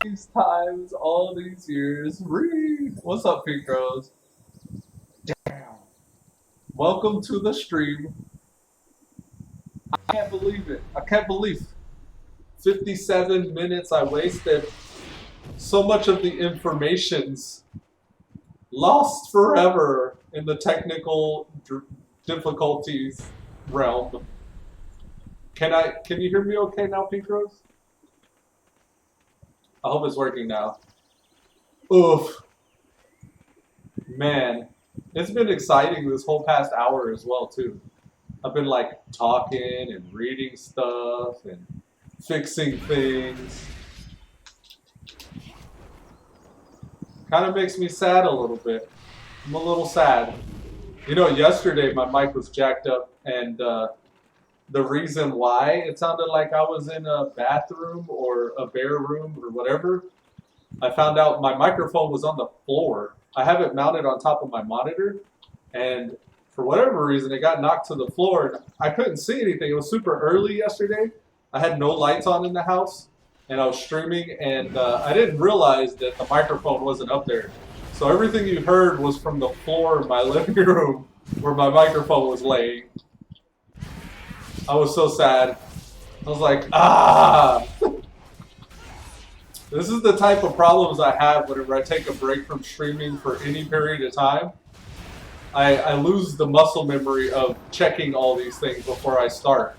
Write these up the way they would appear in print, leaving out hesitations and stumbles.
these times, all these years. What's up, Pink Rose? Damn. Welcome to the stream. I can't believe it. I can't believe 57 minutes I wasted. So much of the information's lost forever in the technical difficulties realm. Can you hear me okay now, Pink Rose? I hope it's working now. Oof. Man, it's been exciting this whole past hour as well too. I've been like talking and reading stuff and fixing things. Kind of makes me sad a little bit. I'm a little sad. You know, yesterday my mic was jacked up, and the reason why it sounded like I was in a bathroom or a bare room or whatever, I found out my microphone was on the floor. I have it mounted on top of my monitor, and for whatever reason, it got knocked to the floor, and I couldn't see anything. It was super early yesterday. I had no lights on in the house, and I was streaming, and I didn't realize that the microphone wasn't up there. So everything you heard was from the floor of my living room where my microphone was laying. I was so sad. I was like, ah! This is the type of problems I have whenever I take a break from streaming for any period of time. I lose the muscle memory of checking all these things before I start.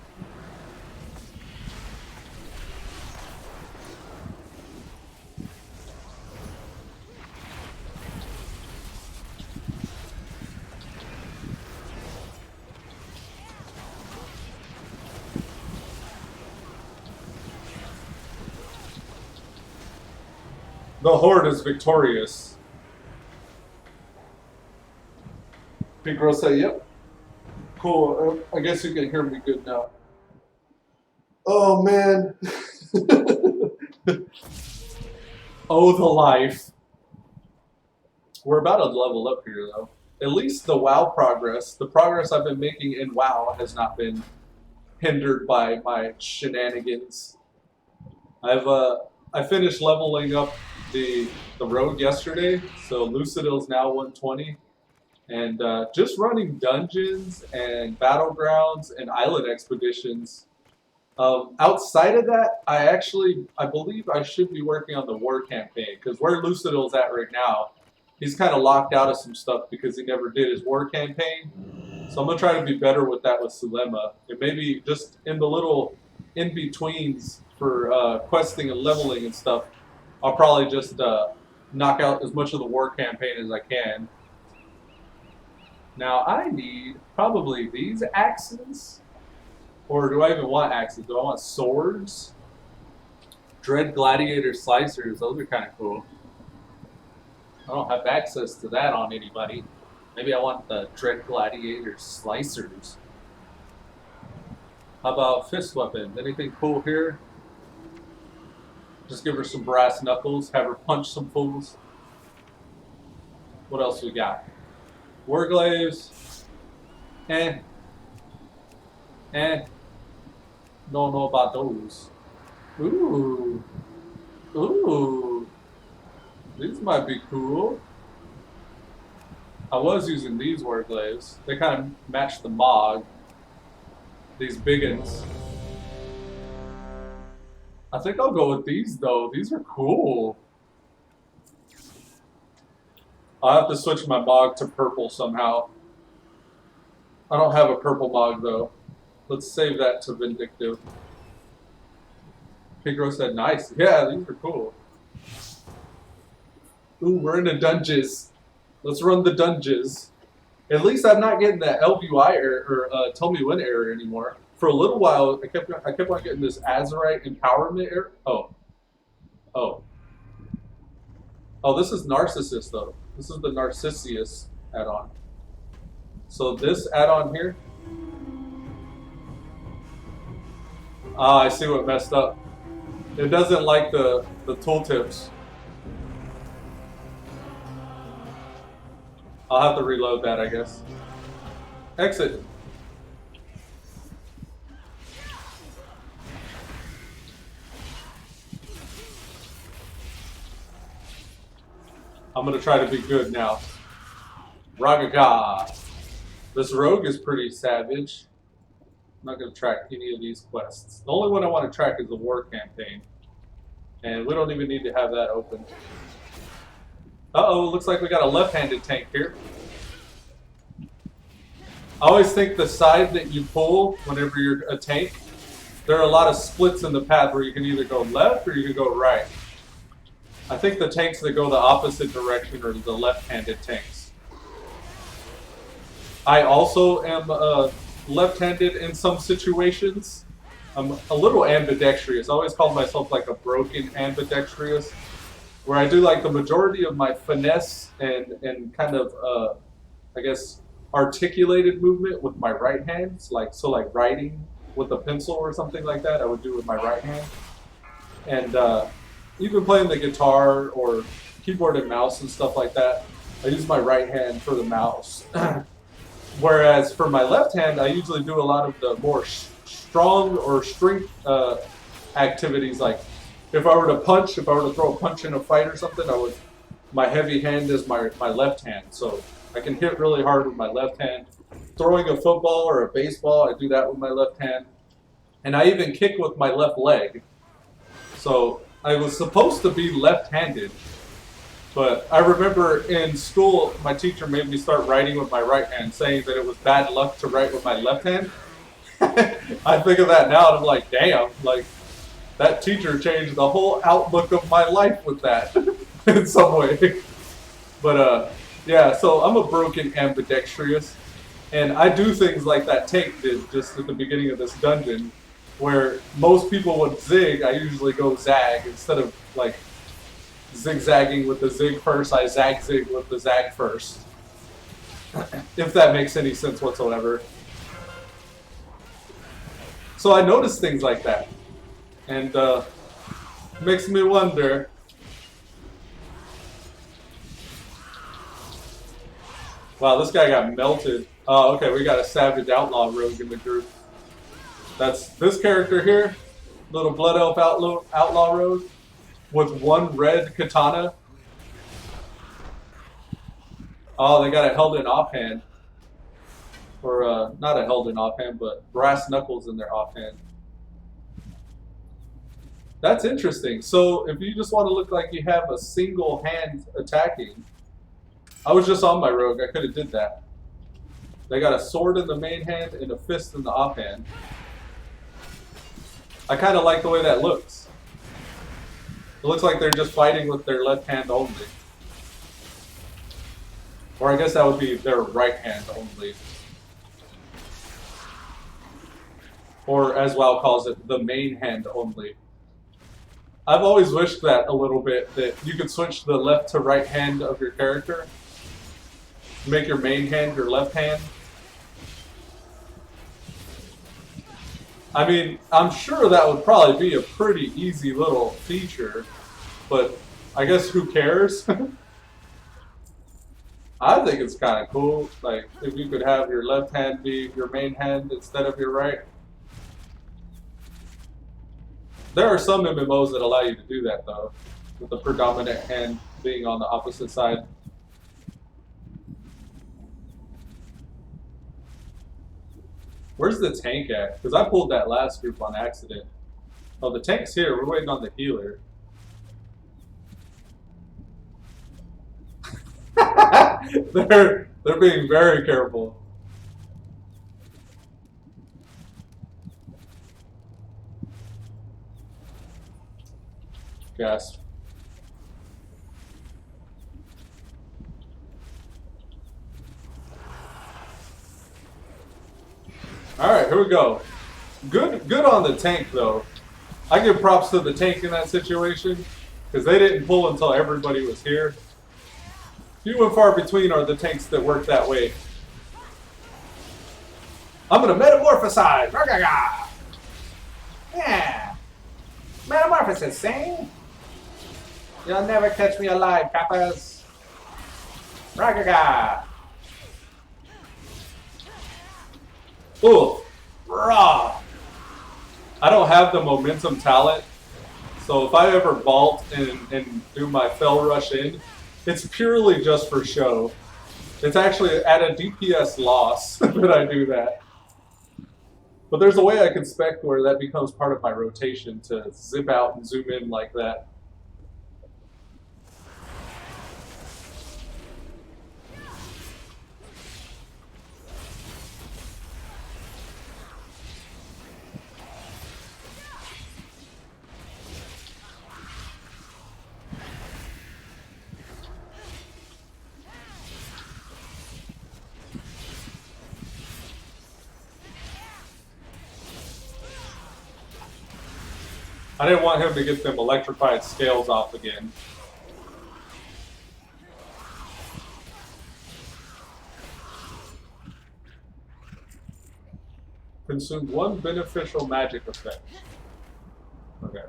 The Horde is victorious. Big Girl say, yep. Cool. I guess you can hear me good now. Oh, man. Oh, the life. We're about to level up here, though. At least the WoW progress, the progress I've been making in WoW has not been hindered by my shenanigans. I finished leveling up the rogue yesterday, so Lucidil's now 120, and just running dungeons and battlegrounds and island expeditions. Outside of that, I believe I should be working on the war campaign, because where Lucidil's at right now, he's kind of locked out of some stuff because he never did his war campaign. So I'm going to try to be better with that with Sulema. And maybe just in the little in-betweens for questing and leveling and stuff, I'll probably just knock out as much of the war campaign as I can. Now I need probably these axes. Or do I even want axes? Do I want swords? Dread Gladiator Slicers, those are kind of cool. I don't have access to that on anybody. Maybe I want the Dread Gladiator Slicers. How about fist weapons? Anything cool here? Just give her some brass knuckles, have her punch some fools. What else we got? Warglaives. Don't know about those. Ooh. Ooh. These might be cool. I was using these warglaives. They kind of match the Mog. These big uns. I think I'll go with these though. These are cool. I'll have to switch my Mog to purple somehow. I don't have a purple Mog though. Let's save that to Vindictive. Pigro said nice. Yeah, these are cool. Ooh, we're in the dungeons. Let's run the dungeons. At least I'm not getting that LVI error or tell me when error anymore. For a little while, I kept on getting this Azerite empowerment error. Oh, this is Narcissus though. This is the Narcissus add-on. So this add-on here. Ah, I see what messed up. It doesn't like the tooltips. I'll have to reload that, I guess. Exit. I'm gonna try to be good now. Ragaga. This rogue is pretty savage. I'm not gonna track any of these quests. The only one I want to track is the war campaign. And we don't even need to have that open. Uh-oh, looks like we got a left-handed tank here. I always think the side that you pull whenever you're a tank, there are a lot of splits in the path where you can either go left or you can go right. I think the tanks that go the opposite direction are the left-handed tanks. I also am left-handed in some situations. I'm a little ambidextrous. I always call myself like a broken ambidextrous, where I do like the majority of my finesse and kind of, I guess, articulated movement with my right hand. Like writing with a pencil or something like that, I would do with my right hand. And even playing the guitar or keyboard and mouse and stuff like that, I use my right hand for the mouse. Whereas for my left hand, I usually do a lot of the more strong or strength activities. Like if I were to punch, if I were to throw a punch in a fight or something, my heavy hand is my left hand. So I can hit really hard with my left hand. Throwing a football or a baseball, I do that with my left hand. And I even kick with my left leg. So I was supposed to be left-handed, but I remember in school, my teacher made me start writing with my right hand, saying that it was bad luck to write with my left hand. I think of that now and I'm like, damn, like that teacher changed the whole outlook of my life with that in some way. But yeah, so I'm a broken ambidextrous, and I do things like that tank did just at the beginning of this dungeon, where most people would zig, I usually go zag. Instead of like zigzagging with the zig first, I zag with the zag first. If that makes any sense whatsoever. So I notice things like that, and makes me wonder. Wow, this guy got melted. Oh, okay, we got a savage outlaw rogue in the group. That's this character here, little blood elf outlaw rogue, with one red katana. Oh, they got a held in offhand. Or not a held in offhand, but brass knuckles in their offhand. That's interesting. So if you just want to look like you have a single hand attacking, I was just on my rogue, I could have did that. They got a sword in the main hand and a fist in the offhand. I kind of like the way that looks. It looks like they're just fighting with their left hand only. Or I guess that would be their right hand only. Or as WoW calls it, the main hand only. I've always wished that a little bit, that you could switch the left to right hand of your character. Make your main hand your left hand. I mean, I'm sure that would probably be a pretty easy little feature, but I guess who cares? I think it's kind of cool, like, if you could have your left hand be your main hand instead of your right. There are some MMOs that allow you to do that, though, with the predominant hand being on the opposite side. Where's the tank at? Because I pulled that last group on accident. Oh, the tank's here. We're waiting on the healer. They're being very careful. Gasp. Alright, here we go. Good on the tank, though. I give props to the tank in that situation, because they didn't pull until everybody was here. Few and far between are the tanks that work that way. I'm gonna metamorphosize! Yeah! Metamorphosis, sing! You'll never catch me alive, Kappas! Ragaga! Ooh, raw. I don't have the momentum talent, so if I ever vault and do my fell rush in, It's purely just for show. It's actually at a DPS loss that I do that. But there's a way I can spec where that becomes part of my rotation to zip out and zoom in like that. I didn't want him to get them electrified scales off again. Consume one beneficial magic effect. Okay.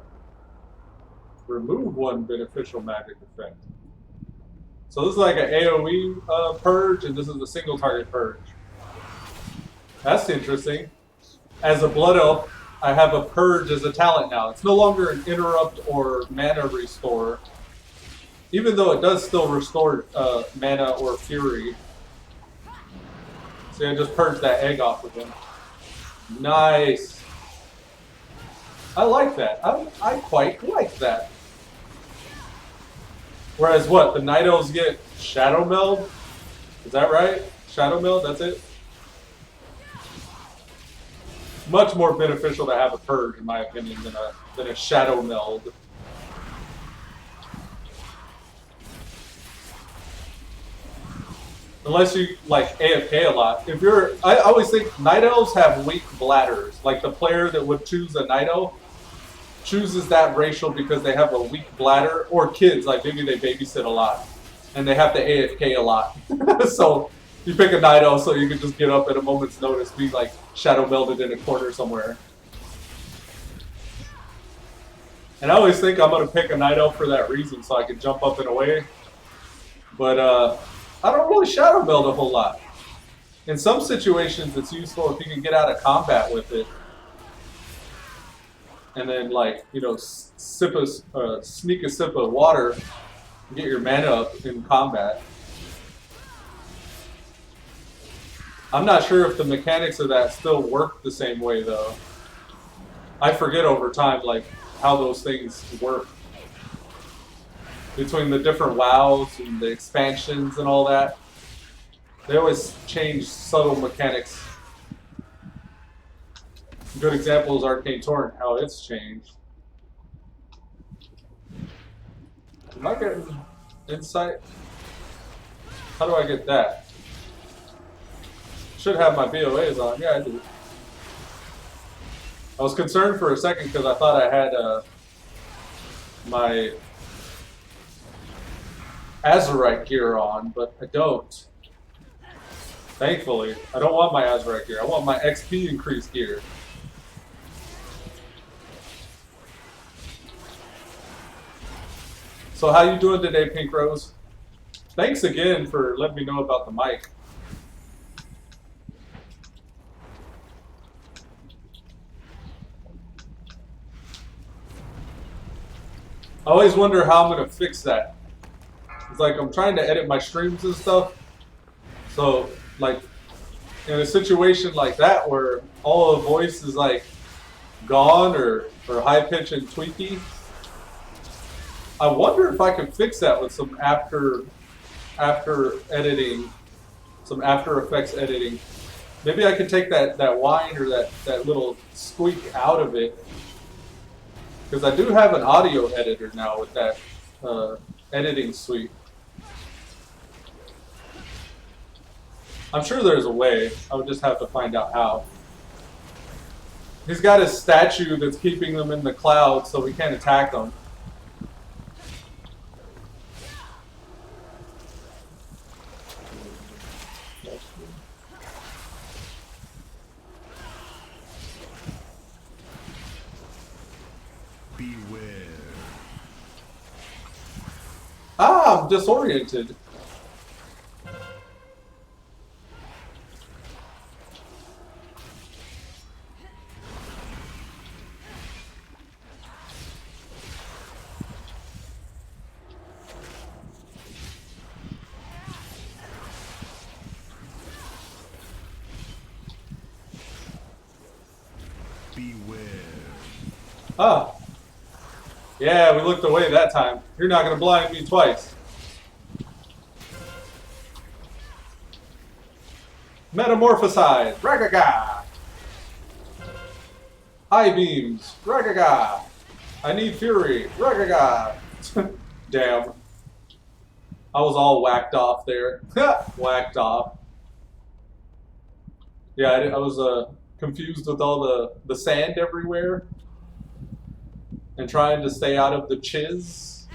Remove one beneficial magic effect. So this is like an AoE purge, and this is a single target purge. That's interesting. As a Blood Elf, I have a purge as a talent now. It's no longer an interrupt or mana restore, even though it does still restore mana or fury. So I just purged that egg off of him. Nice. I like that. I quite like that. Whereas what? The Night Elves get Shadow Meld? Is that right? Shadow Meld, that's it? Much more beneficial to have a purge, in my opinion, than a Shadow Meld. Unless you like AFK a lot. If you're, I always think Night Elves have weak bladders. Like the player that would choose a Night Elf chooses that racial because they have a weak bladder, or kids, like maybe they babysit a lot and they have to AFK a lot. So you pick a Night Elf so you can just get up at a moment's notice, be like shadow melded in a corner somewhere. And I always think I'm going to pick a Night Elf for that reason, so I can jump up and away. But I don't really shadow meld a whole lot. In some situations, it's useful if you can get out of combat with it. And then, like, you know, sneak a sip of water and get your mana up in combat. I'm not sure if the mechanics of that still work the same way, though. I forget over time, like, how those things work. Between the different WoWs and the expansions and all that. They always change subtle mechanics. A good example is Arcane Torrent, how it's changed. Am I getting insight? How do I get that? Should have my BOAs on. Yeah, I do. I was concerned for a second because I thought I had my Azerite gear on, but I don't. Thankfully, I don't want my Azerite gear. I want my XP increased gear. So how you doing today, Pink Rose? Thanks again for letting me know about the mic. I always wonder how I'm going to fix that. It's like I'm trying to edit my streams and stuff. So, like, in a situation like that where all the voice is like gone or high pitch and tweaky, I wonder if I can fix that with some after editing, some After Effects editing. Maybe I could take that whine or that little squeak out of it. Because I do have an audio editor now with that editing suite. I'm sure there's a way. I would just have to find out how. He's got his statue that's keeping them in the cloud so we can't attack them. Beware. Ah, I'm disoriented. Ah. Yeah, we looked away that time. You're not gonna blind me twice. Metamorphosize. Ragaga. High beams. Ragaga. I need fury. Ragaga. Damn. I was all whacked off there. Whacked off. Yeah, I was confused with all the sand everywhere. And trying to stay out of the chiz.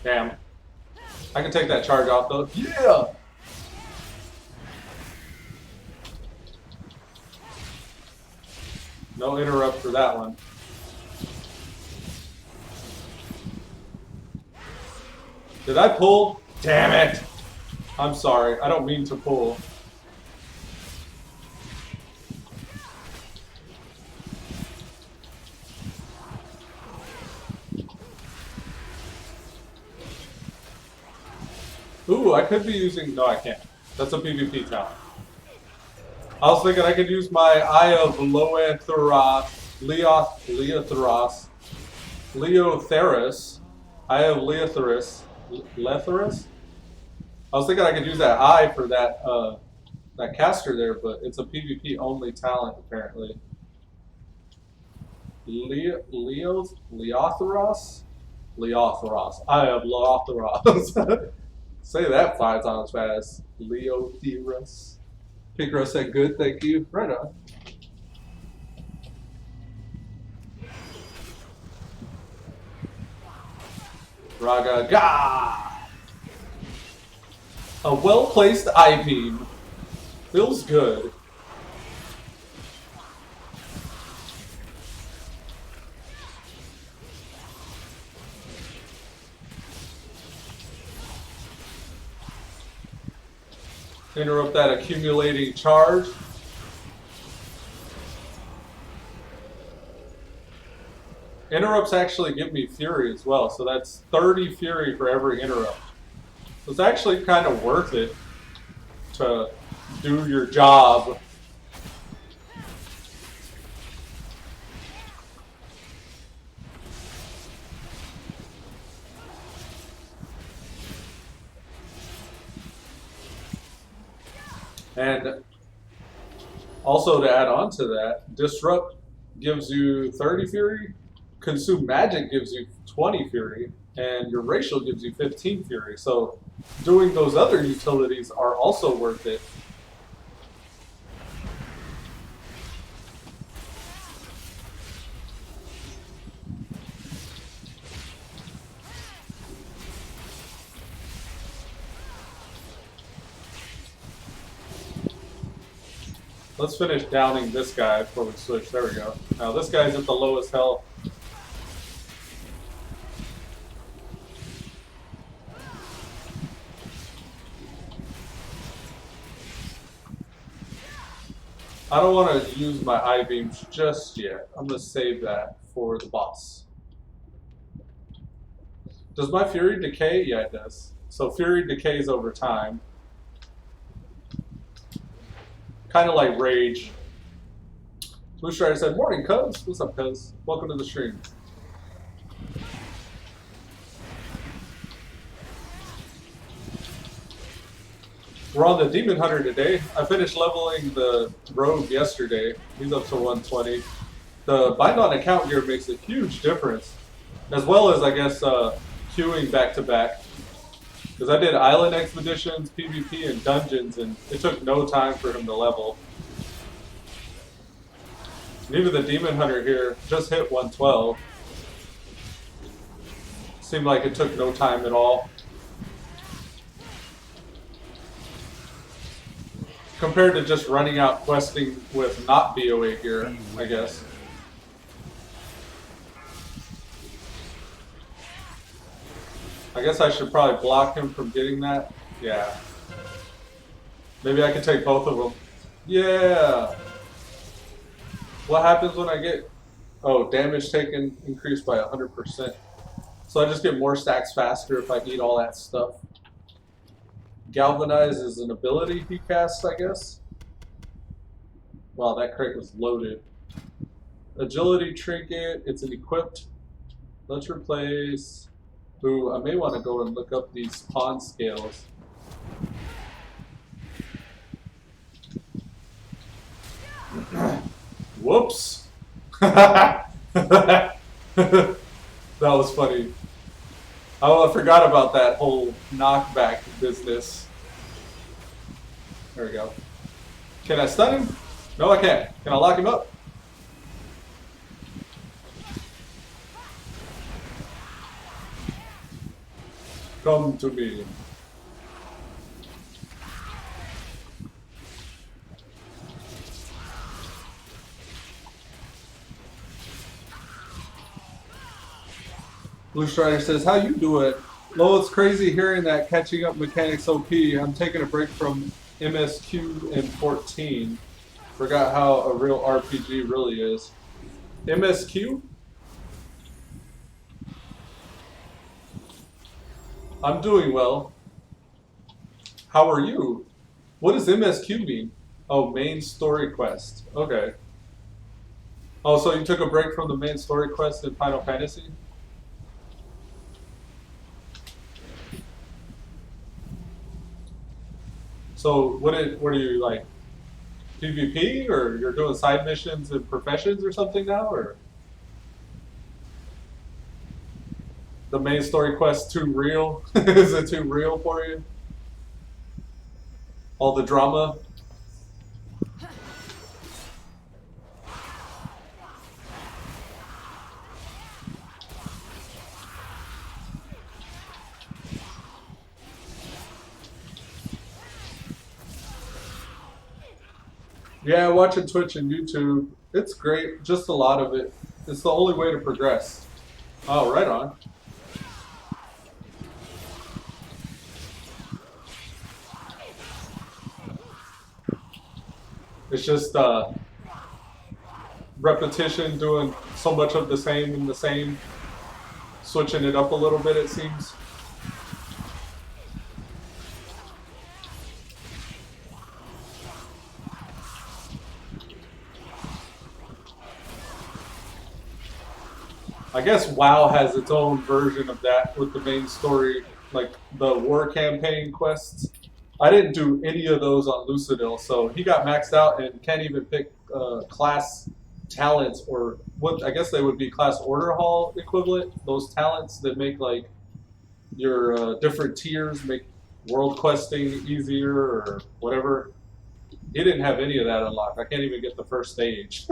Damn. I can take that charge off though. Yeah! No interrupt for that one. Did I pull? Damn it! I'm sorry. I don't mean to pull. Ooh, I could be using... No, I can't. That's a PvP talent. I was thinking I could use my Eye of Leotheris. Eye of Leotheris. Letheris? I was thinking I could use that eye for that that caster there, but it's a PvP only talent apparently. Leotheros? Leotheros. I have Leotheros. Say that 5 times fast. Leotheros. Picro said good, thank you. Right on. Raga-ga! A well-placed eye beam. Feels good. Interrupt that accumulating charge. Interrupts actually give me fury as well, so that's 30 fury for every interrupt. So it's actually kind of worth it to do your job. And also to add on to that, Disrupt gives you 30 fury, Consume Magic gives you 20 fury, and your Racial gives you 15 fury. So doing those other utilities are also worth it. Let's finish downing this guy before we switch. There we go. Now this guy's at the lowest health. I don't want to use my eye beams just yet. I'm going to save that for the boss. Does my Fury decay? Yeah, it does. So Fury decays over time. Kind of like Rage. Blue Strider said, "Morning, Cubs." What's up, Cubs? Welcome to the stream. We're on the Demon Hunter today. I finished leveling the Rogue yesterday. He's up to 120. The Bind on Account gear makes a huge difference. As well as, I guess, queuing back-to-back. Because I did Island Expeditions, PvP, and Dungeons, and it took no time for him to level. And even the Demon Hunter here just hit 112. Seemed like it took no time at all. Compared to just running out questing with not BOA gear, I guess. I guess I should probably block him from getting that. Yeah. Maybe I could take both of them. Yeah. What happens when I get... Oh, damage taken increased by 100%. So I just get more stacks faster if I eat all that stuff. Galvanize is an ability he casts, I guess. Wow, that crate was loaded. Agility trinket, it's an equipped. Let's replace. Ooh, I may want to go and look up these pawn scales. Whoops! That was funny. Oh, I forgot about that whole knockback business. There we go. Can I stun him? No, I can't. Can I lock him up? Come to me. Blue Strider says, how you do it? Lowell, it's crazy hearing that catching up mechanics OP. I'm taking a break from MSQ in 14. Forgot how a real RPG really is. MSQ? I'm doing well. How are you? What does MSQ mean? Oh, main story quest. Okay. Oh, so you took a break from the main story quest in Final Fantasy? So what are you like? PvP, or you're doing side missions and professions or something now, or the main story quest too real? Is it too real for you? All the drama? Yeah, watching Twitch and YouTube, it's great, just a lot of it. It's the only way to progress. Oh, right on. It's just repetition, doing so much of the same and the same, switching it up a little bit, it seems. I guess WoW has its own version of that with the main story, like the war campaign quests. I didn't do any of those on Lucidil, so he got maxed out and can't even pick class talents, or what I guess they would be class order hall equivalent. Those talents that make like your different tiers, make world questing easier or whatever. He didn't have any of that unlocked. I can't even get the first stage.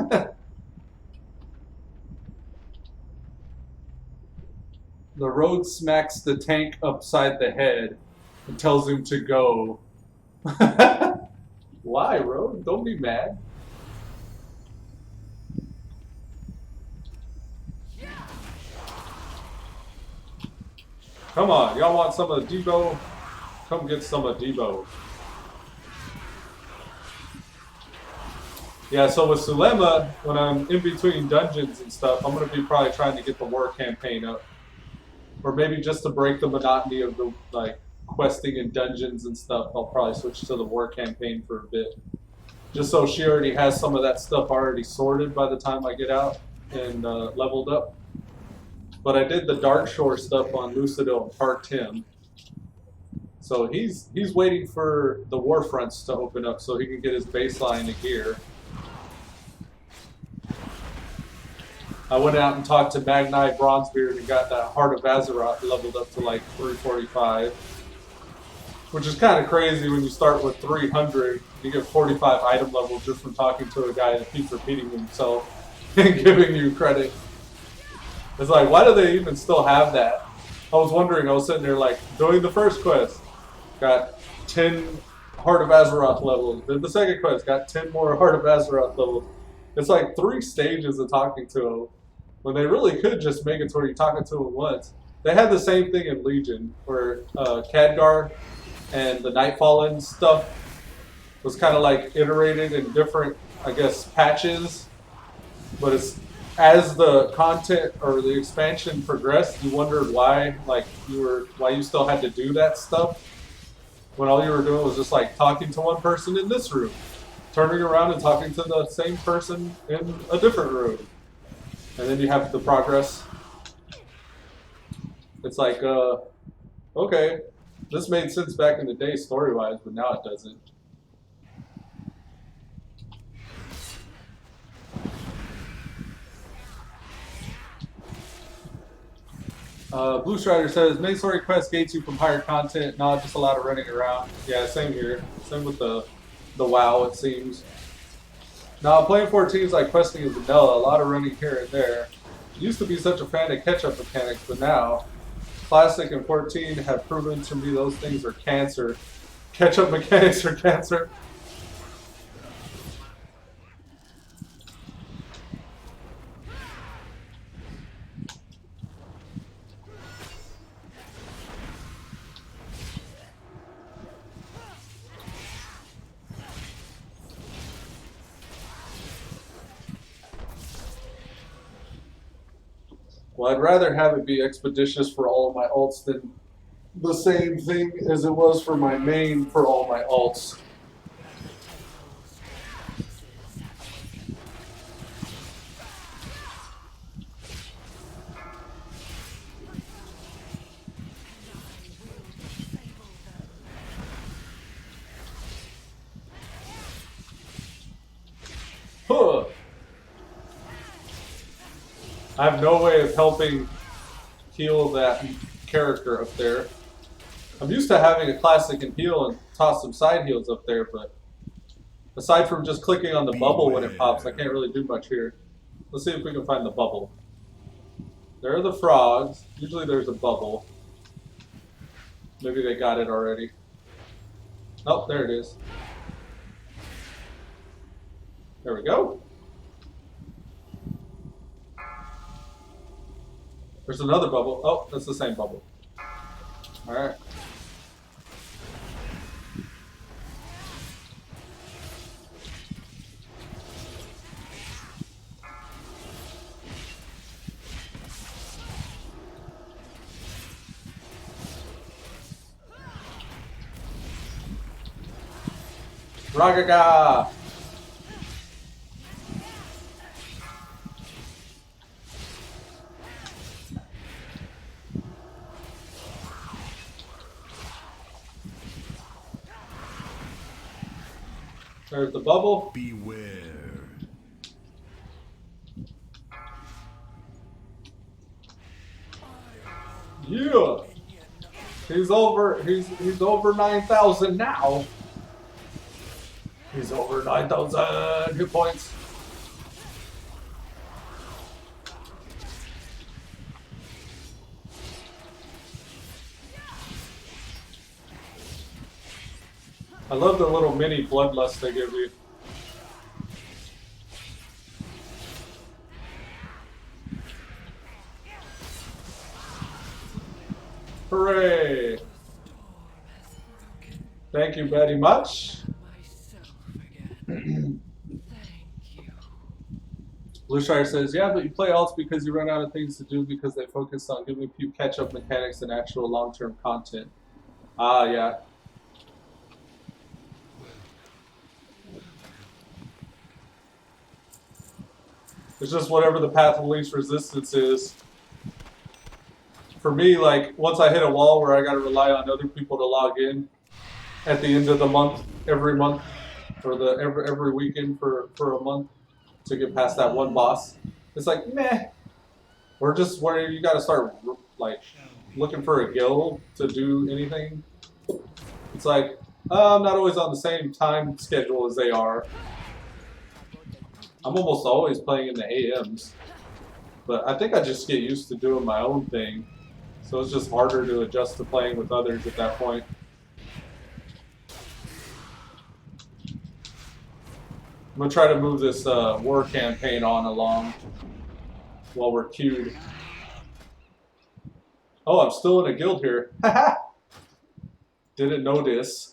The road smacks the tank upside the head and tells him to go. Why, Road? Don't be mad. Come on, y'all want some of Debo? Come get some of Debo. Yeah, so with Sulema, when I'm in between dungeons and stuff, I'm going to be probably trying to get the war campaign up. Or maybe just to break the monotony of the like questing in dungeons and stuff, I'll probably switch to the war campaign for a bit. Just so she already has some of that stuff already sorted by the time I get out and leveled up. But I did the Dark Shore stuff on Lucidil and parked him. So he's waiting for the war fronts to open up so he can get his baseline of gear. I went out and talked to Magnite Bronzebeard and got that Heart of Azeroth leveled up to like 345. Which is kind of crazy when you start with 300. You get 45 item levels just from talking to a guy that keeps repeating himself and giving you credit. It's like, why do they even still have that? I was wondering, I was sitting there like, doing the first quest, got 10 Heart of Azeroth levels. Then the second quest, got 10 more Heart of Azeroth levels. It's like 3 stages of talking to him, when they really could just make it to where you're talking to him once. They had the same thing in Legion, where Khadgar and the Nightfallen stuff was kind of like iterated in different, I guess, patches. But it's as the content or the expansion progressed, you wondered why, like why you still had to do that stuff. when all you were doing was just like talking to one person in this room, turning around and talking to the same person in a different room, and then you have the progress. It's like, okay, this made sense back in the day story-wise, but now it doesn't. Blue Strider says, main story quest gates you from higher content, not just a lot of running around. Yeah, same here. Same with the WoW, it seems. Now, playing 14 is like questing is vanilla, a lot of running here and there. Used to be such a fan of catch-up mechanics, but now, Classic and 14 have proven to me those things are cancer. Catch-up mechanics are cancer. Well, I'd rather have it be expeditious for all of my alts than the same thing as it was for my main for all my alts. Huh. I have no way of helping heal that character up there. I'm used to having a classic and heal and toss some side heals up there, but aside from just clicking on the bubble when it pops, I can't really do much here. Let's see if we can find the bubble. There are the frogs. Usually there's a bubble. Maybe they got it already. Oh, there it is. There we go. There's another bubble. Oh, that's the same bubble. Alright. Ragaga! There's the bubble. Beware. Yeah. He's over 9,000 now. He's over 9,000 hit points. I love the little mini bloodlust they give you. Hooray! Thank you very much. Blue Shire says, yeah, but you play alts because you run out of things to do because they focus on giving you catch-up mechanics and actual long-term content. Ah, yeah. It's just whatever the path of least resistance is. For me, like, once I hit a wall where I gotta rely on other people to log in at the end of the month, every month, or every weekend for a month to get past that one boss, it's like, meh. Or just where you gotta start, like, looking for a guild to do anything. It's like, I'm not always on the same time schedule as they are. I'm almost always playing in the AMs, but I think I just get used to doing my own thing, so it's just harder to adjust to playing with others at that point. I'm gonna try to move this war campaign on along while we're queued. Oh, I'm still in a guild here. Didn't notice.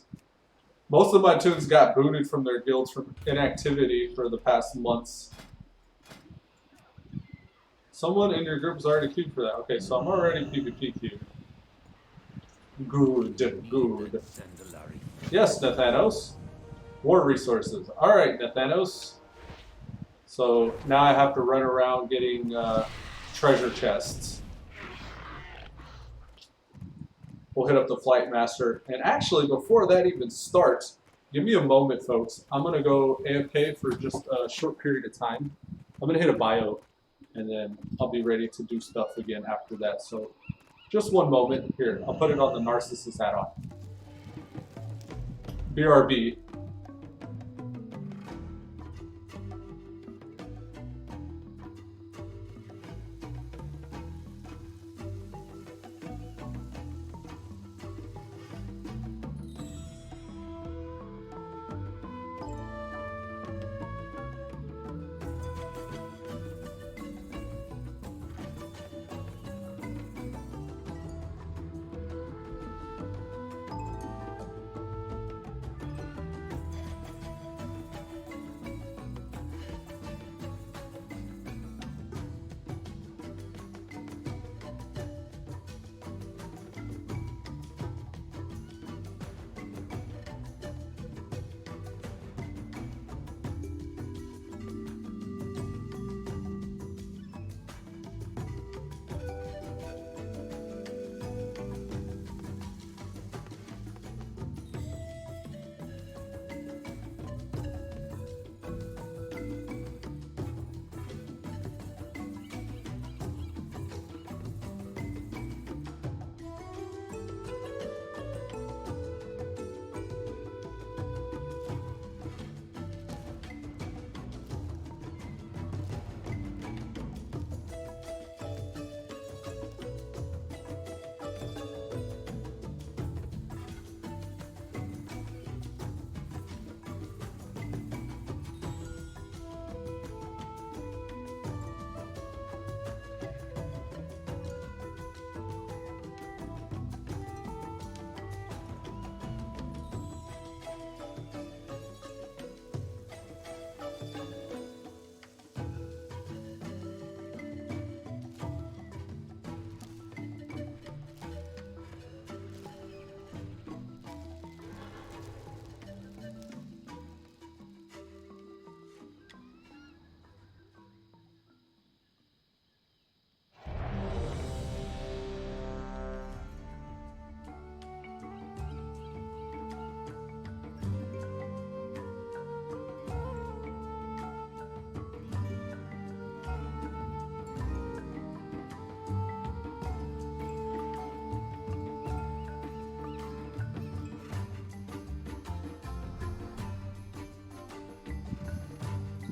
Most of my tunes got booted from their guilds from inactivity for the past months. Someone in your group is already queued for that. Okay, so I'm already PvP queued. Good, good. Yes, Nathanos. War resources. Alright, Nathanos. So now I have to run around getting treasure chests. We'll hit up the Flight Master. And actually, before that even starts, give me a moment, folks. I'm going to go AFK for just a short period of time. I'm going to hit a bio, and then I'll be ready to do stuff again after that. So just one moment. Here, I'll put it on the Narcissus hat on. BRB.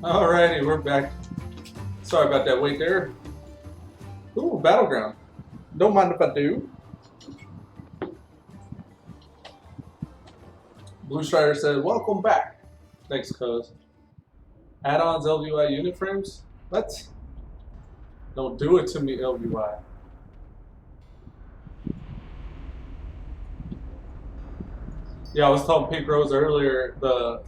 Alrighty, we're back. Sorry about that wait there. Ooh, Battleground. Don't mind if I do. Blue Strider said, welcome back. Thanks, cuz. Add-ons, LVI unit frames? What? Don't do it to me, LVI. Yeah, I was telling Pink Rose earlier, the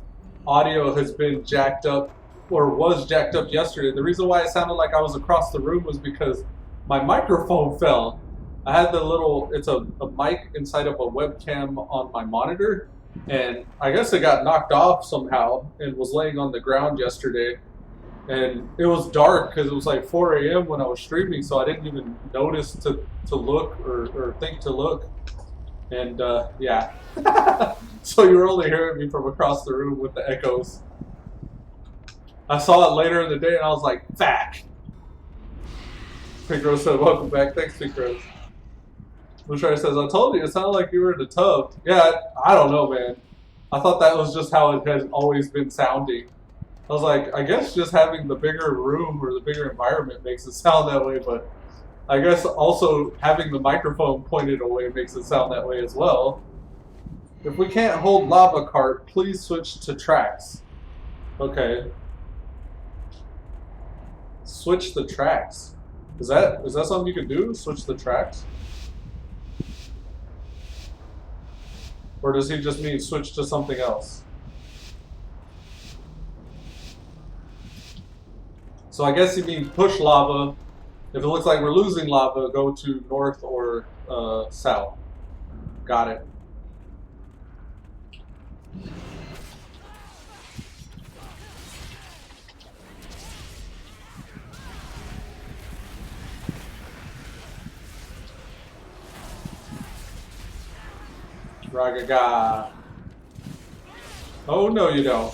audio has been jacked up, or was jacked up yesterday. The reason why it sounded like I was across the room was because my microphone fell. I had the little, it's a mic inside of a webcam on my monitor, and I guess it got knocked off somehow and was laying on the ground yesterday. And it was dark because it was like 4 a.m. when I was streaming, so I didn't even notice to look or think to look. And yeah. So you were only hearing me from across the room with the echoes. I saw it later in the day and I was like, "Fack." Pink Rose said, welcome back. Thanks, Pink Rose. Lushar says, I told you, it sounded like you were in a tub. Yeah, I don't know, man. I thought that was just how it has always been sounding. I was like, I guess just having the bigger room or the bigger environment makes it sound that way, but I guess also having the microphone pointed away makes it sound that way as well. If we can't hold lava cart, please switch to tracks. Okay. Switch the tracks. Is that something you can do? Switch the tracks? Or does he just mean switch to something else? So I guess he means push lava. If it looks like we're losing lava, go to north or south. Got it. Ragaga. Oh, no, you don't.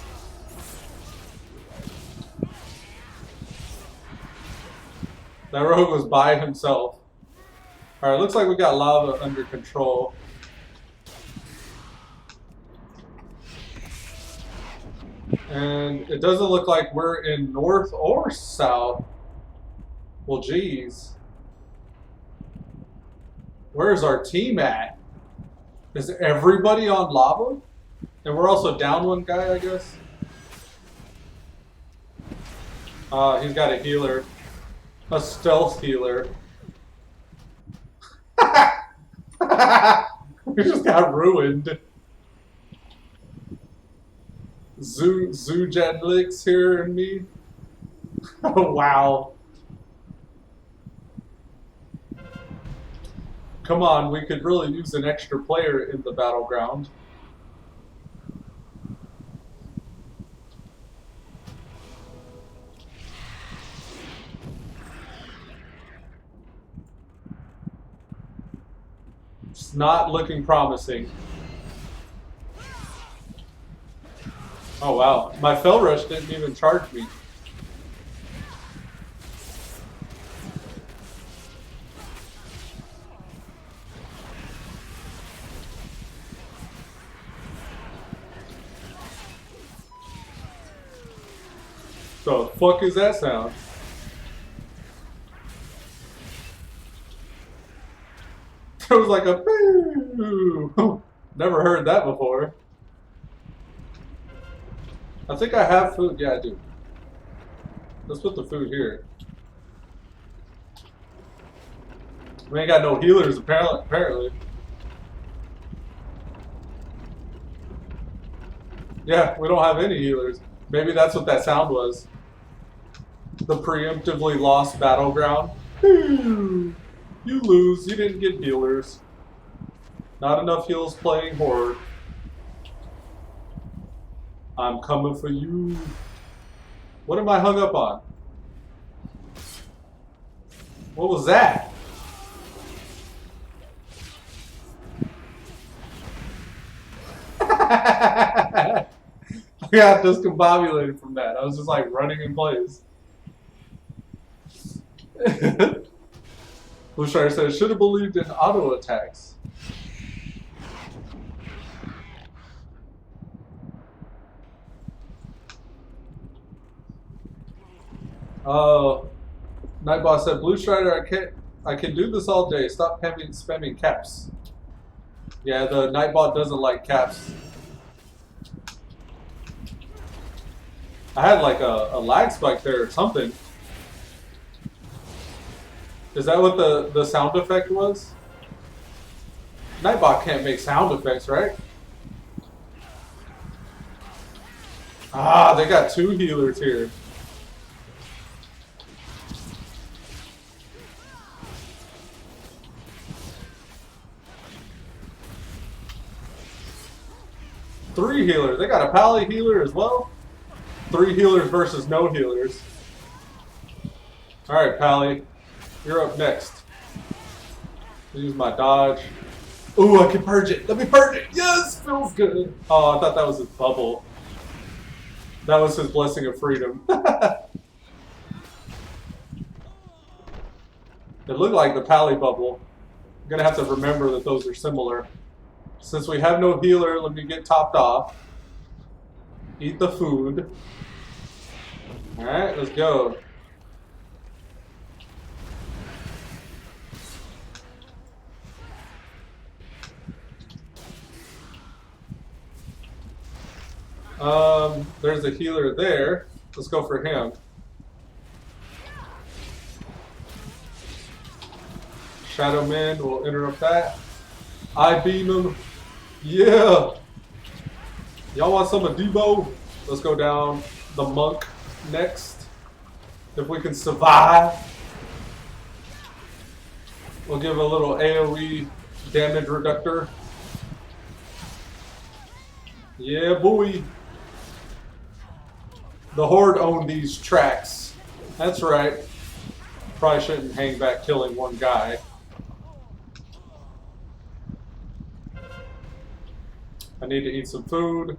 That rogue was by himself. Alright, looks like we got lava under control. And it doesn't look like we're in north or south. Well, geez. Where's our team at? Is everybody on lava? And we're also down one guy, I guess. He's got a healer. A stealth healer. We just got ruined. Zoojedlix here and me. Oh, wow. Come on, we could really use an extra player in the battleground. It's not looking promising. Oh wow, my fell rush didn't even charge me. The fuck is that sound? It was like a boo. Never heard that before. I think I have food. Yeah, I do. Let's put the food here. We ain't got no healers apparently. Yeah, we don't have any healers. Maybe that's what that sound was. The preemptively lost battleground. You lose. You didn't get healers. Not enough heals playing Horde. I'm coming for you. What am I hung up on? What was that? I got discombobulated from that. I was just like running in place. Blue Strider says, should have believed in auto attacks. Nightboss said, Blue Strider, I can do this all day. Stop spamming caps. Yeah, the Nightbot doesn't like caps. I had like a lag spike there or something. Is that what the sound effect was? Nightbot can't make sound effects, right? Ah, they got two healers here. Three healers. They got a pally healer as well. Three healers versus no healers. Alright, Pally. You're up next. Use my dodge. Ooh, I can purge it. Let me purge it. Yes, feels good. Oh, I thought that was his bubble. That was his blessing of freedom. It looked like the Pally bubble. I'm gonna have to remember that those are similar. Since we have no healer, let me get topped off. Eat the food. Alright, let's go. There's a healer there. Let's go for him. Shadow Man will interrupt that. I beam him. Yeah. Y'all want some of Debo? Let's go down the monk next. If we can survive. We'll give a little AoE damage reductor. Yeah, boy. The Horde own these tracks. That's right. Probably shouldn't hang back killing one guy. I need to eat some food.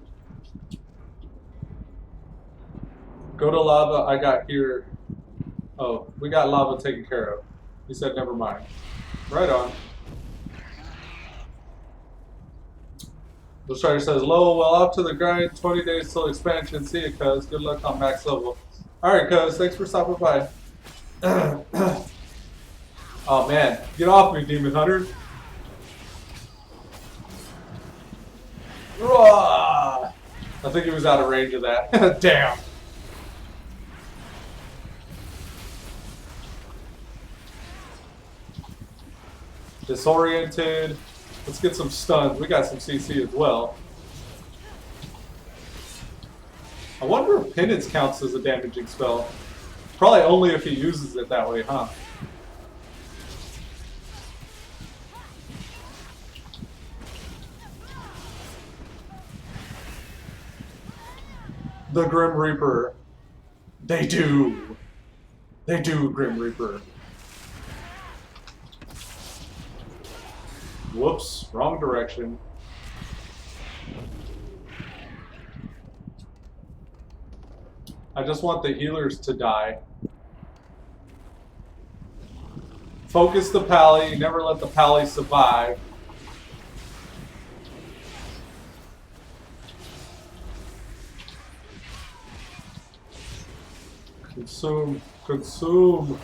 Go to lava. I got here. Oh, we got lava taken care of. He said never mind. Right on. The Strider says, "Lol, well, off to the grind. 20 days till expansion. See ya, cuz. Good luck on max level." Alright, cuz. Thanks for stopping by. Oh, man. Get off me, Demon Hunter. I think he was out of range of that. Damn. Disoriented. Let's get some stuns. We got some CC as well. I wonder if Penance counts as a damaging spell. Probably only if he uses it that way, huh? The Grim Reaper. They do. They do, Grim Reaper. Whoops, wrong direction. I just want the healers to die. Focus the pally, never let the pally survive. Consume, consume.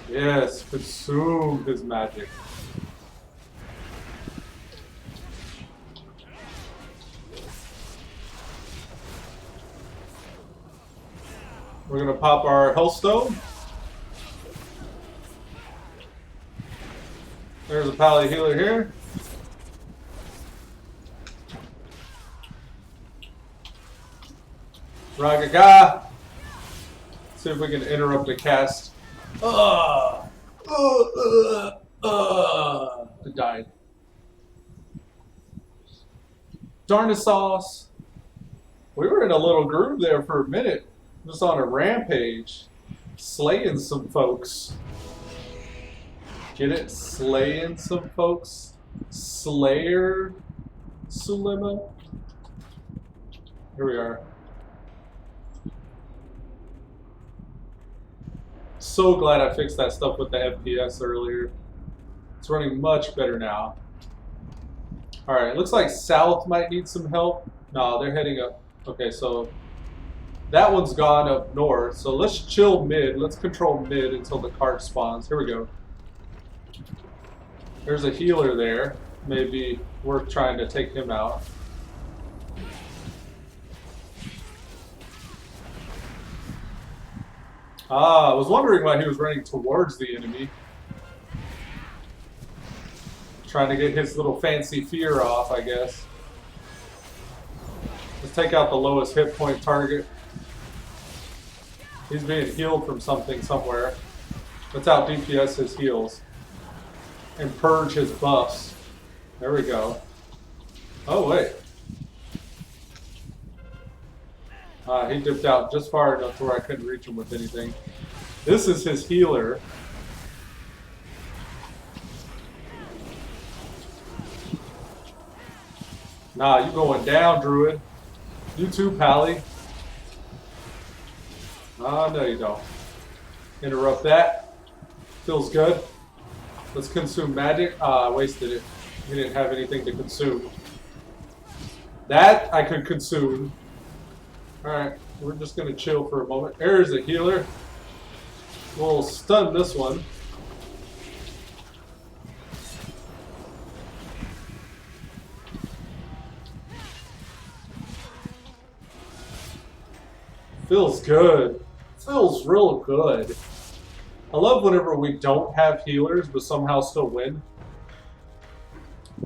Yes, consume his magic. We're gonna pop our Hellstone. There's a pally healer here. Ragaga. See if we can interrupt the cast. It died. Darn sauce. We were in a little groove there for a minute. Just on a rampage. Slaying some folks. Get it? Slaying some folks. Slayer Sulema. Here we are. So glad I fixed that stuff with the FPS earlier. It's running much better now. Alright, looks like South might need some help. No, they're heading up. Okay, so that one's gone up north. So let's chill mid. Let's control mid until the cart spawns. Here we go. There's a healer there. Maybe worth trying to take him out. Ah, I was wondering why he was running towards the enemy. Trying to get his little fancy fear off, I guess. Let's take out the lowest hit point target. He's being healed from something somewhere. Let's out DPS his heals. And purge his buffs. There we go. Oh, wait. He dipped out just far enough to where I couldn't reach him with anything. This is his healer. Nah, you going down, Druid. You too, Pally. Ah, no you don't. Interrupt that. Feels good. Let's consume magic. Ah, I wasted it. We didn't have anything to consume. That I could consume. Alright, we're just going to chill for a moment. There's a healer. We'll stun this one. Feels good. Feels real good. I love whenever we don't have healers but somehow still win.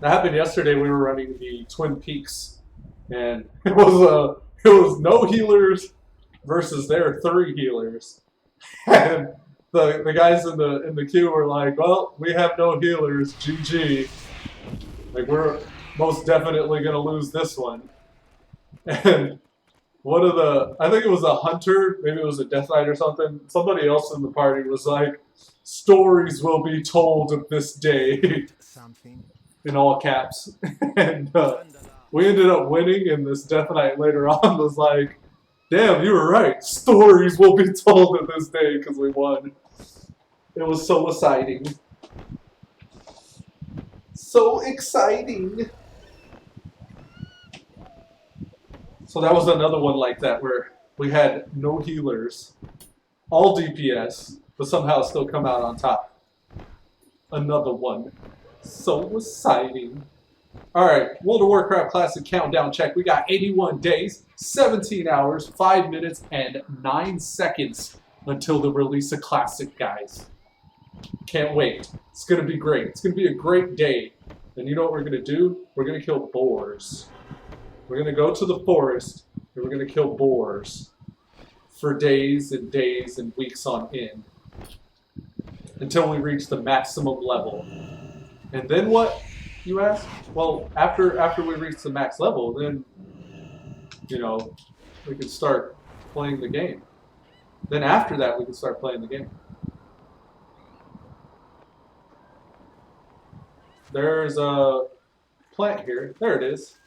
That happened yesterday. We were running the Twin Peaks, and it was no healers versus their 3 healers, and the guys in the queue were like, "Well, we have no healers. GG. Like we're most definitely gonna lose this one." And one of the, I think it was a hunter, maybe it was a Death Knight or something. Somebody else in the party was like, "Stories will be told of this day," Something. in all caps. And we ended up winning, and this Death Knight later on was like, "Damn, you were right. Stories will be told of this day," because we won. It was so exciting. So exciting. So that was another one like that where we had no healers, all DPS, but somehow still come out on top. Another one. So exciting. Alright, World of Warcraft Classic Countdown check. We got 81 days, 17 hours, 5 minutes, and 9 seconds until the release of Classic, guys. Can't wait. It's going to be great. It's going to be a great day. And you know what we're going to do? We're going to kill boars. We're going to go to the forest, and we're going to kill boars for days and days and weeks on end until we reach the maximum level. And then what, you ask? Well, after we reach the max level, then, you know, we can start playing the game. Then after that, we can start playing the game. There's a plant here. There it is.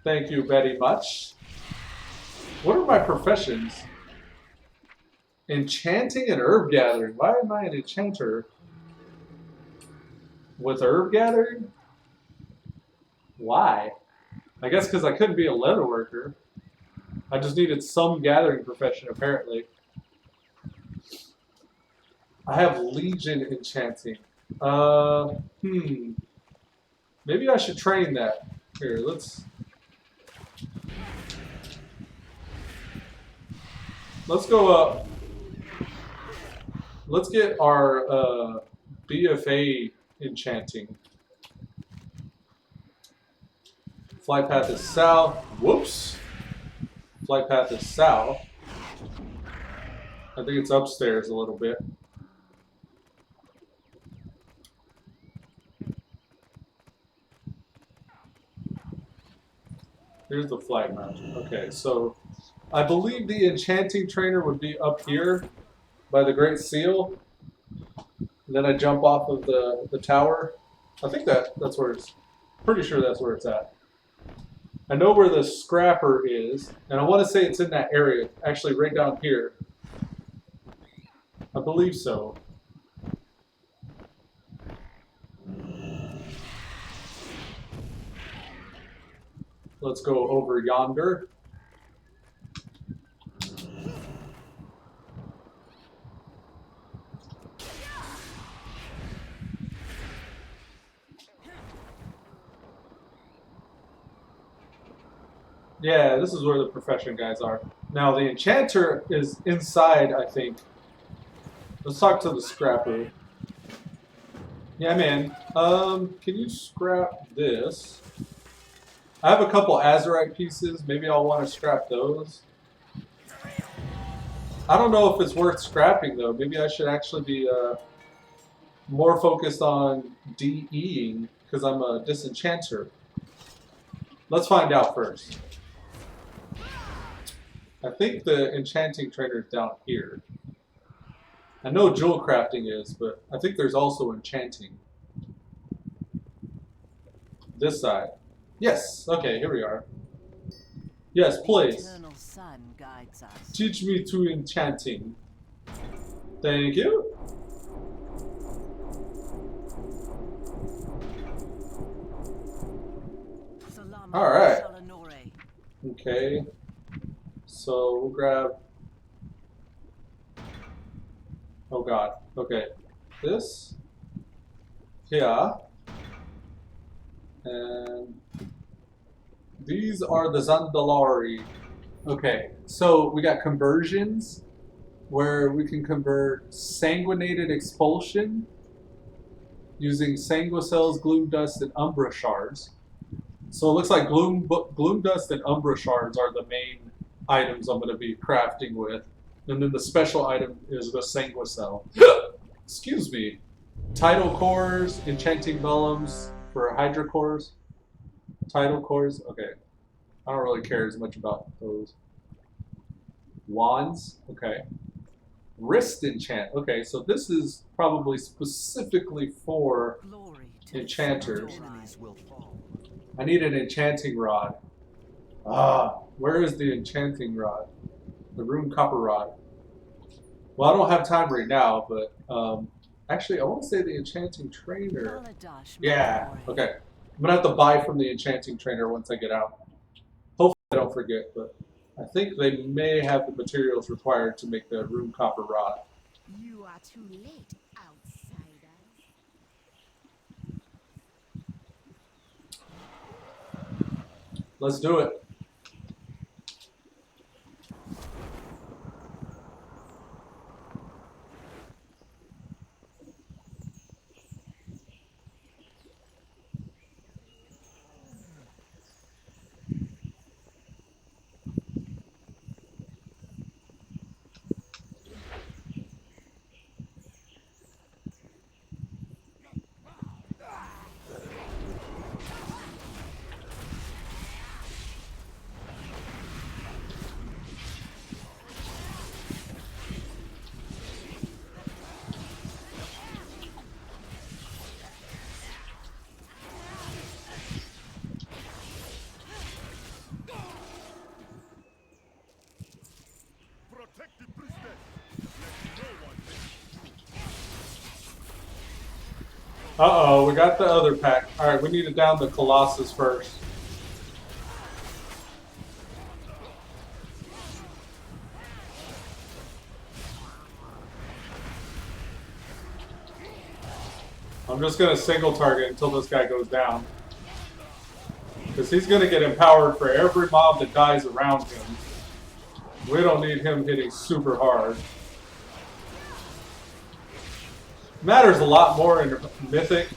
Thank you very much. What are my professions? Enchanting and herb gathering. Why am I an enchanter with herb gathering? Why? I guess because I couldn't be a leather worker. I just needed some gathering profession, apparently. I have Legion enchanting. Maybe I should train that. Here, let's go up. Let's get our BFA enchanting. Flight path is south. Whoops. Flight path is south. I think it's upstairs a little bit. Here's the flag mountain. Okay, so I believe the enchanting trainer would be up here by the Great Seal. And then I jump off of the tower. I think that's where it's, pretty sure that's where it's at. I know where the scrapper is, and I want to say it's in that area, actually right down here. I believe so. Let's go over yonder. Yeah, this is where the profession guys are. Now the enchanter is inside, I think. Let's talk to the scrapper. Yeah, man. Can you scrap this? I have a couple azurite pieces. Maybe I'll want to scrap those. I don't know if it's worth scrapping though. Maybe I should actually be more focused on DEing because I'm a disenchanter. Let's find out first. I think the enchanting trainer is down here. I know jewel crafting is, but I think there's also enchanting. This side. Yes. Okay, here we are. Yes, please. Teach me to enchanting. Thank you. All right. Okay. So we'll grab. Oh God. Okay. This. Here. And these are the Zandalari. Okay. So we got conversions where we can convert sanguinated expulsion using sanguicells, gloom dust, and umbra shards. So it looks like gloom dust and umbra shards are the main items I'm going to be crafting with. And then the special item is the sanguicell. Excuse me. Tidal cores, enchanting vellums for hydra cores. Tidal cores, okay. I don't really care as much about those. Wands, okay. Wrist enchant, okay. So this is probably specifically for enchanters. I need an enchanting rod. Ah, where is the enchanting rod? The rune copper rod. Well, I don't have time right now, but actually, I want to say the enchanting trainer. Yeah, okay. I'm gonna have to buy from the enchanting trainer once I get out. Hopefully, I don't forget, but I think they may have the materials required to make the rune copper rod. You are too late, outsiders. Let's do it. Uh-oh, we got the other pack. Alright, we need to down the Colossus first. I'm just going to single target until this guy goes down. Because he's going to get empowered for every mob that dies around him. We don't need him hitting super hard. Matters a lot more in Mythic.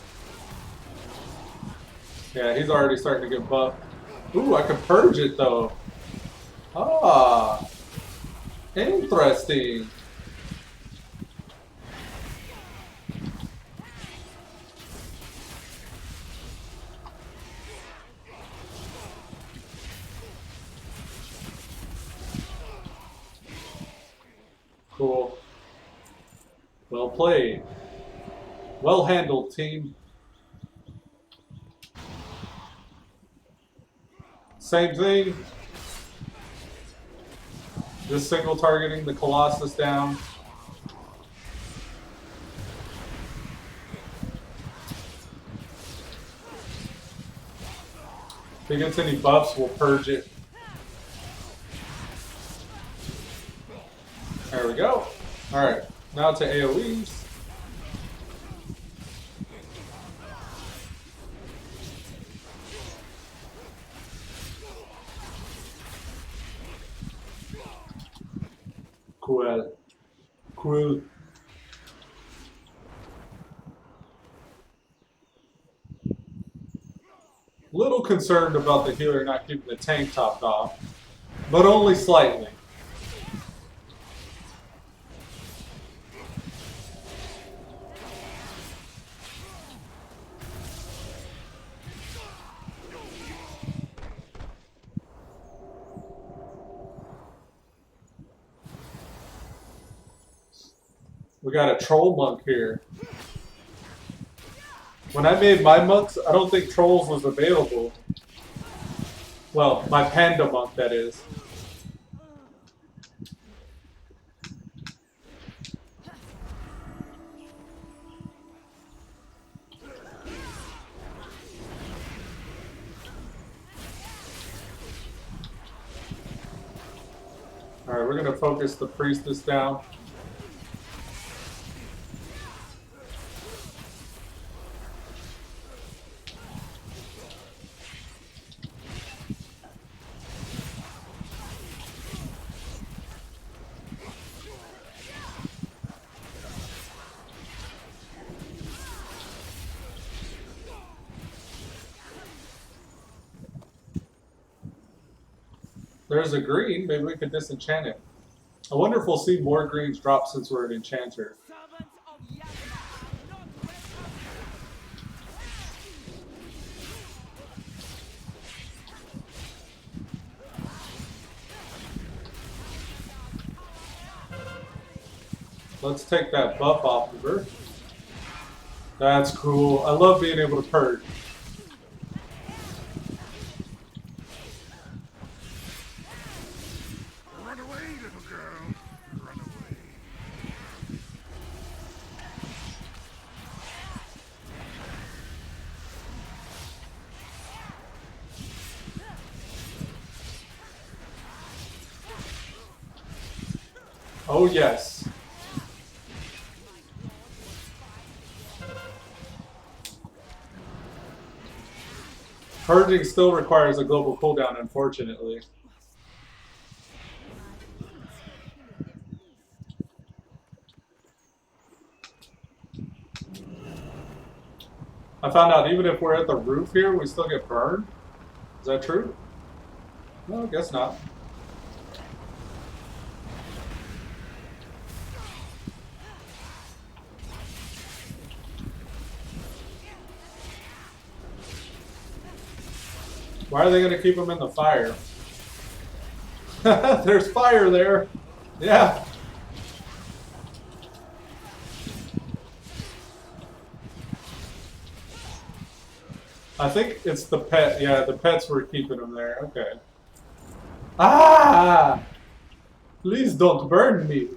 Yeah, he's already starting to get buffed. Ooh, I can purge it though. Ah, interesting. Cool. Well played. Well handled, team. Same thing. Just single targeting the Colossus down. If he gets any buffs, we'll purge it. There we go. Alright, now to AoEs. Cool. Cool. Little concerned about the healer not keeping the tank topped off, but only slightly. We got a troll monk here. When I made my monks, I don't think trolls was available. Well, my panda monk, that is. Alright, we're going to focus the priestess down. There's a green. Maybe we could disenchant it. I wonder if we'll see more greens drop since we're an enchanter. Let's take that buff off of her. That's cool. I love being able to purge. Run away, little girl. Run away. Oh, yes. Purging still requires a global cooldown, unfortunately. I found out even if we're at the roof here, we still get burned. Is that true? No, I guess not. Why are they going to keep them in the fire? There's fire there. Yeah. I think it's the pet. Yeah, the pets were keeping them there. Okay. Ah! Please don't burn me.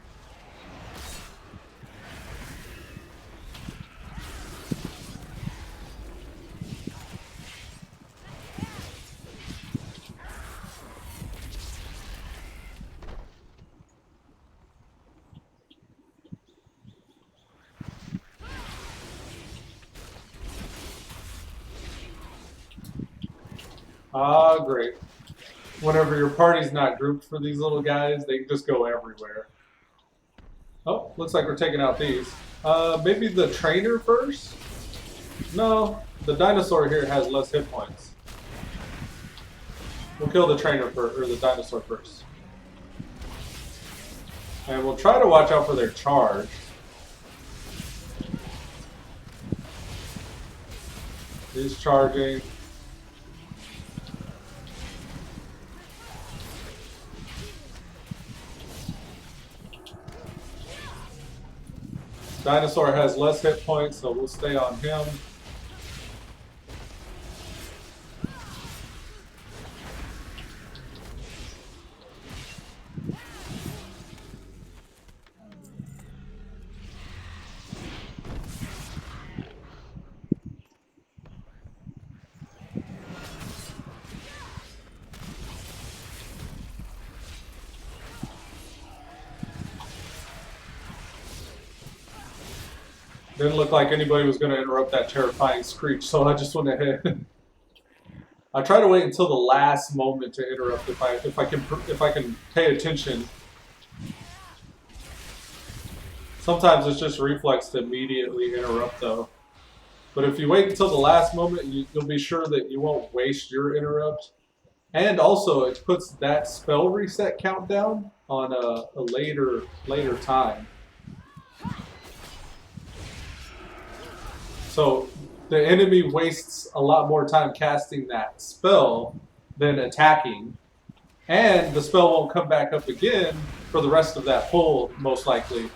Ah, great. Whenever your party's not grouped for these little guys, they just go everywhere. Oh, looks like we're taking out these. Maybe the trainer first? No, the dinosaur here has less hit points. We'll kill the trainer first, or the dinosaur first. And we'll try to watch out for their charge. He's charging. Dinosaur has less hit points, so we'll stay on him. Didn't look like anybody was going to interrupt that terrifying screech, so I just went ahead. I try to wait until the last moment to interrupt if I can pay attention. Sometimes it's just reflex to immediately interrupt though. But if you wait until the last moment, you'll be sure that you won't waste your interrupt. And also, it puts that spell reset countdown on a later time. So the enemy wastes a lot more time casting that spell than attacking. And the spell won't come back up again for the rest of that pull, most likely.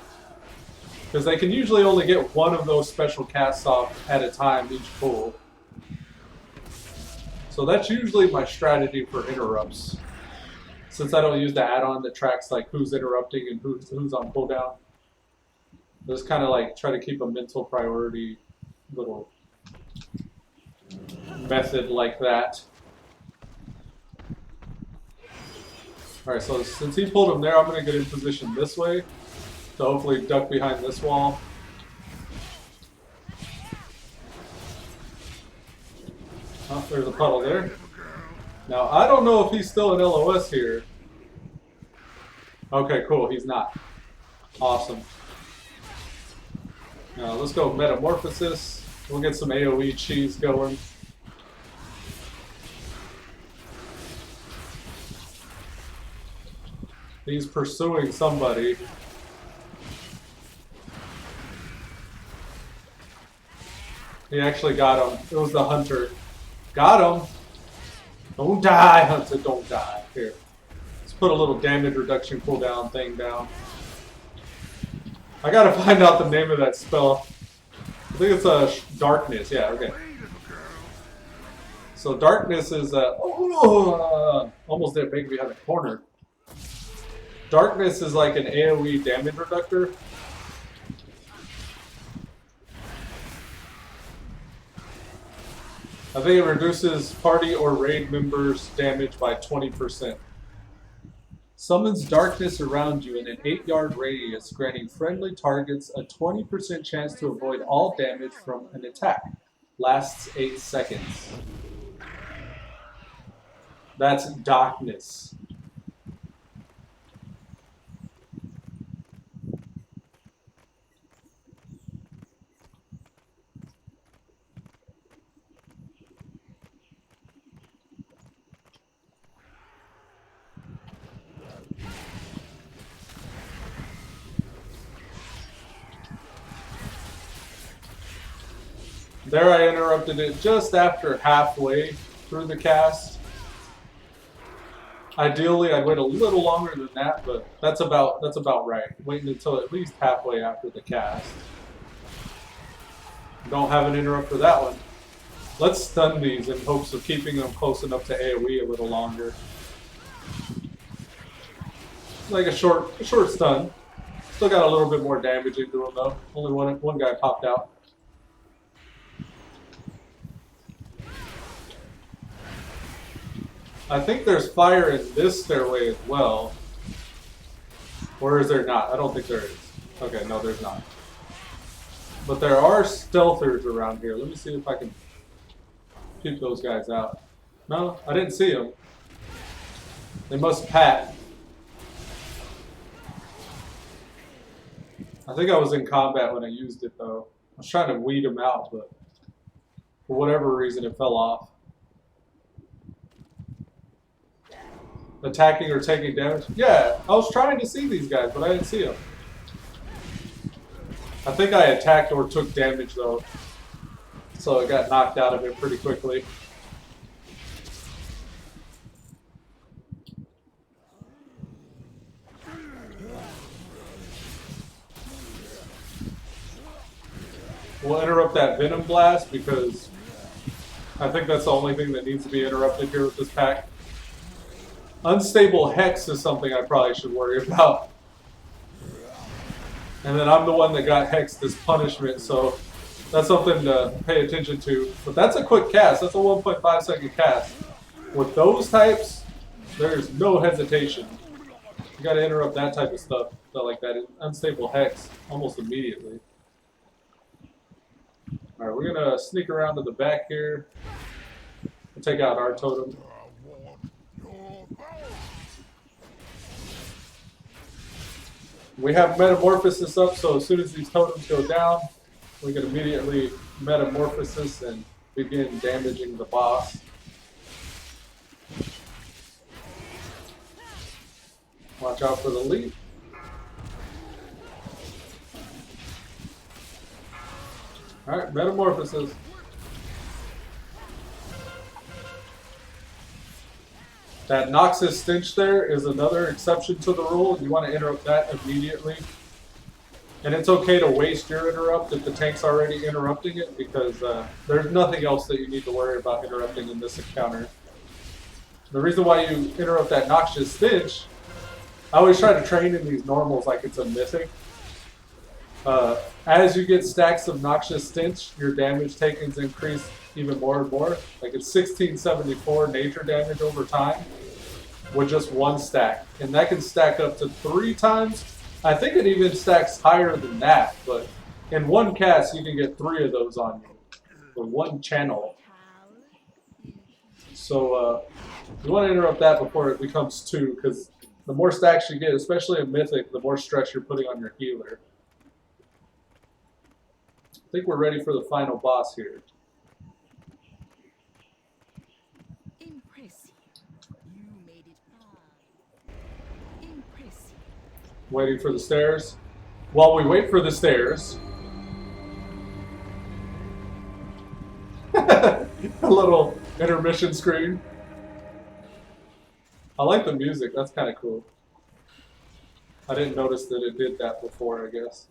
Because they can usually only get one of those special casts off at a time each pull. So that's usually my strategy for interrupts. Since I don't use the add-on that tracks like who's interrupting and who's on cooldown. Just kind of like try to keep a mental priority little method like that. Alright, so since he pulled him there, I'm going to get in position this way to hopefully duck behind this wall. Oh, there's a puddle there. Now, I don't know if he's still in LOS here. Okay, cool, he's not. Awesome. Now, let's go Metamorphosis. We'll get some AoE cheese going. He's pursuing somebody. He actually got him. It was the hunter. Got him. Don't die, hunter. Don't die. Here. Let's put a little damage reduction cooldown thing down. I gotta find out the name of that spell. I think it's darkness. Yeah, okay. So darkness is almost didn't make me behind the corner. Darkness is like an AoE damage reductor. I think it reduces party or raid members' damage by 20%. Summons darkness around you in an 8-yard radius, granting friendly targets a 20% chance to avoid all damage from an attack. Lasts 8 seconds. That's darkness. There I interrupted it just after halfway through the cast. Ideally, I'd wait a little longer than that, but that's about right. Waiting until at least halfway after the cast. Don't have an interrupt for that one. Let's stun these in hopes of keeping them close enough to AoE a little longer. Like a short stun. Still got a little bit more damage into them though. Only one guy popped out. I think there's fire in this stairway as well. Or is there not? I don't think there is. Okay, no, there's not. But there are stealthers around here. Let me see if I can keep those guys out. No, I didn't see them. They must pat. I think I was in combat when I used it though. I was trying to weed them out, but for whatever reason it fell off. Attacking or taking damage? Yeah, I was trying to see these guys, but I didn't see them. I think I attacked or took damage though, so it got knocked out of it pretty quickly. We'll interrupt that Venom Blast because I think that's the only thing that needs to be interrupted here with this pack. Unstable Hex is something I probably should worry about. And then I'm the one that got hexed as punishment, so that's something to pay attention to. But that's a quick cast. That's a 1.5 second cast. With those types, there's no hesitation. You gotta interrupt that type of stuff like that. Unstable Hex almost immediately. Alright, we're gonna sneak around to the back here and take out our totem. We have Metamorphosis up, so as soon as these totems go down, we can immediately Metamorphosis and begin damaging the boss. Watch out for the leap. Alright, Metamorphosis. That Noxus Stench there is another exception to the rule. You want to interrupt that immediately. And it's okay to waste your interrupt if the tank's already interrupting it, because there's nothing else that you need to worry about interrupting in this encounter. The reason why you interrupt that Noxious Stench, I always try to train in these normals like it's a mythic. As you get stacks of Noxious Stench, your damage takings increase even more and more. Like it's 1674 nature damage over time with just one stack. And that can stack up to 3 times. I think it even stacks higher than that, but in one cast you can get 3 of those on you for one channel. So you want to interrupt that before it becomes 2, because the more stacks you get, especially in Mythic, the more stress you're putting on your healer. I think we're ready for the final boss here. Impressive. You made it far. Impressive. Waiting for the stairs. While we wait for the stairs, a little intermission screen. I like the music. That's kind of cool. I didn't notice that it did that before, I guess.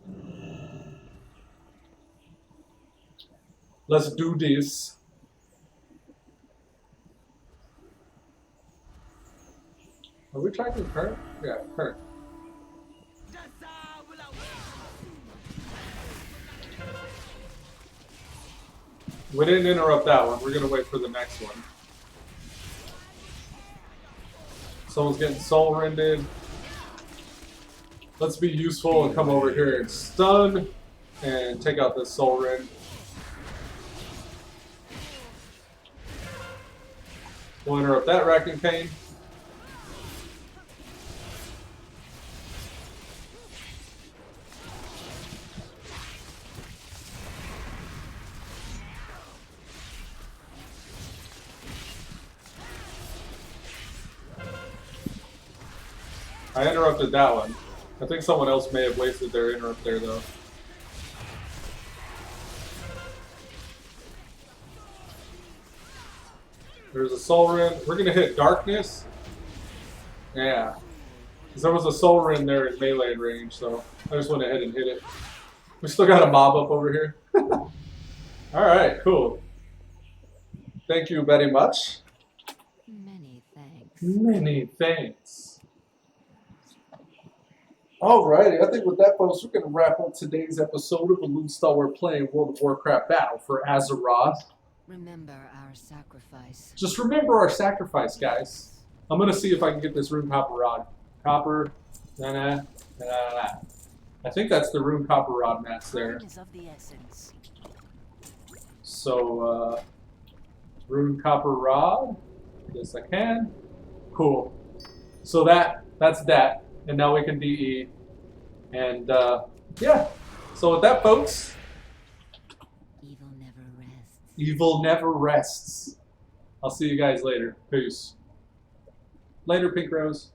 Let's do this. Are we tracking current? Yeah, current. We didn't interrupt that one. We're gonna wait for the next one. Someone's getting soul rended. Let's be useful and come over here and stun and take out this soul rend. We'll interrupt that racking pain. I interrupted that one. I think someone else may have wasted their interrupt there, though. There's a soul rend. We're going to hit darkness. Yeah. Because there was a soul rend there in melee range, so I just went ahead and hit it. We still got a mob up over here. Alright, cool. Thank you very much. Many thanks. Many thanks. Alrighty, I think with that, folks, we're going to wrap up today's episode of Elude Stalwart playing World of Warcraft Battle for Azeroth. Remember our sacrifice. Just remember our sacrifice, guys. I'm going to see if I can get this rune copper rod. Copper, I think that's the rune copper rod mats there. Time is of the essence. So, rune copper rod. Yes, I can. Cool. So that's that. And now we can DE. And, yeah. So with that, folks. Evil never rests. Evil never rests. I'll see you guys later. Peace. Later, Pink Rose.